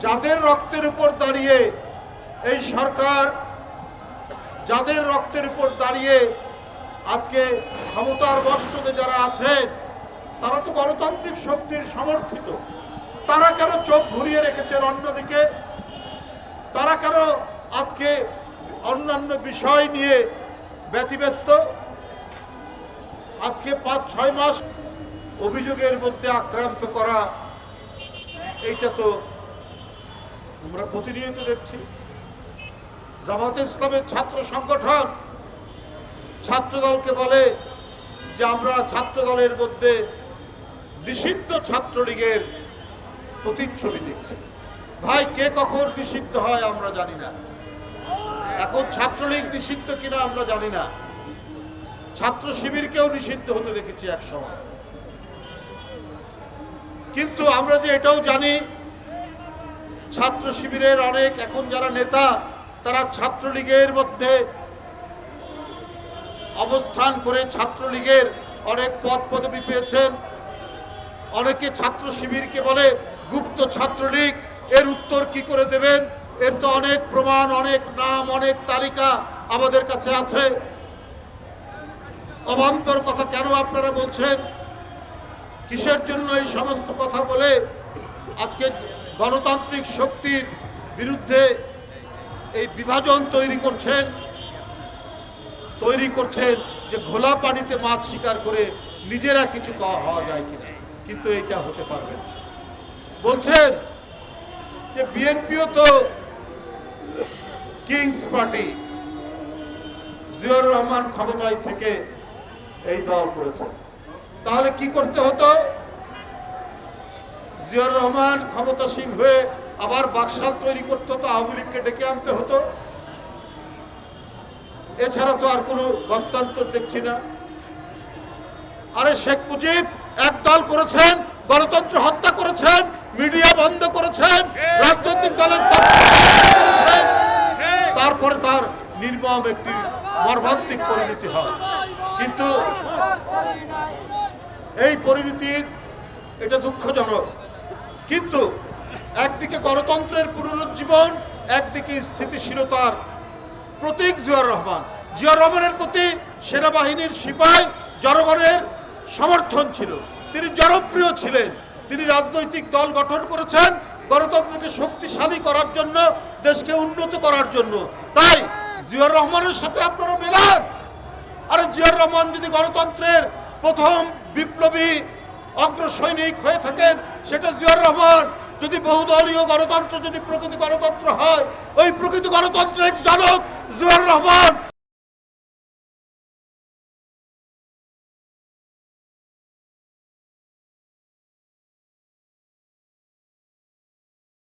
যাদের রক্তের উপর দাঁড়িয়ে এই সরকার, যাদের রক্তের উপর দাঁড়িয়ে আজকে ক্ষমতার বস্ত্রতে যারা আছেন, তারা তো গণতান্ত্রিক শক্তির সমর্থিত। তারা কেন চোখ ঘুরিয়ে রেখেছেন অন্যদিকে? তারা কেন আজকে অন্যান্য বিষয় নিয়ে ব্যতিব্যস্ত? আজকে ৫-৬ মাস অভিযোগের মধ্যে আক্রান্ত করা, এইটা তো আমরা প্রতিনিয়ত দেখছি। জামাতে ইসলামের ছাত্র সংগঠন ছাত্রদলকে বলে যে আমরা ছাত্রদলের মধ্যে নিষিদ্ধ ছাত্রলীগের প্রতিচ্ছবি দেখছি। ভাই, কে কখন নিষিদ্ধ হয় আমরা জানি না। এখন ছাত্রলীগ নিষিদ্ধ কিনা আমরা জানি না। ছাত্র শিবিরকেও নিষিদ্ধ হতে দেখেছি এক সময়। কিন্তু আমরা যে এটাও জানি, ছাত্র শিবিরের অনেক এখন যারা নেতা, তারা ছাত্রলীগের মধ্যে অবস্থান করে ছাত্রলীগের অনেক পদ পদবি পেয়েছেন। অনেকে ছাত্র শিবিরকে বলে গুপ্ত ছাত্রলীগ। এর উত্তর কি করে দেবেন? এর তো অনেক প্রমাণ, অনেক নাম, অনেক তালিকা আমাদের কাছে আছে। অবান্তর কথা কেন আপনারা বলছেন? কিসের জন্য এই সমস্ত কথা বলে আজকে গণতান্ত্রিক শক্তির বিরুদ্ধে এই বিভাজন তৈরি করছেন যে ঘোলা পানিতে মাছ শিকার করে নিজেরা কিছু হওয়া যায় কিনা? কিন্তু এটা হতে পারবে না। বলছেন যে বিএনপিও তো কিংস পার্টি, জিয়াউর রহমান ক্ষমতায় থেকে এই দল করেছে। তাহলে কি করতে হতো? জিয়াউর রহমান ক্ষমতাসীন হয়ে আবার বাকশাল তৈরি করতে হতো, আওয়ামী লীগকে ডেকে আনতে হতো। এছাড়া তো আর কোনো গণতন্ত্র দেখছি না। আরে শেখ মুজিব একদল করেছেন, গণতন্ত্র হত্যা করেছেন, মিডিয়া বন্ধ করেছেন, রাজনৈতিক দলের করেছেন, তারপরে তার নির্মম একটি মর্মান্তিক পরিণতি হয়। কিন্তু এই পরিণতির এটা দুঃখজনক। কিন্তু একদিকে গণতন্ত্রের পুনরুজ্জীবন, একদিকে স্থিতিশীলতার প্রতীক জিয়াউর রহমান। জিয়াউর রহমানের প্রতি সেনাবাহিনীর সিপাহি জনগণের সমর্থন ছিল। তিনি জনপ্রিয় ছিলেন। তিনি রাজনৈতিক দল গঠন করেছেন গণতন্ত্রকে শক্তিশালী করার জন্য, দেশকে উন্নত করার জন্য। তাই জিয়াউর রহমানের সাথে আপনারা মেলান। আরে জিয়াউর রহমান যদি গণতন্ত্রের প্রথম বিপ্লবী অগ্রসৈনিক হয়ে থাকেন, সেটা জিয়াউর রহমান। যদি বহুদলীয় গণতন্ত্র, যদি প্রকৃত গণতন্ত্র হয়, ওই প্রকৃত গণতন্ত্রের জনক জিয়াউর রহমান।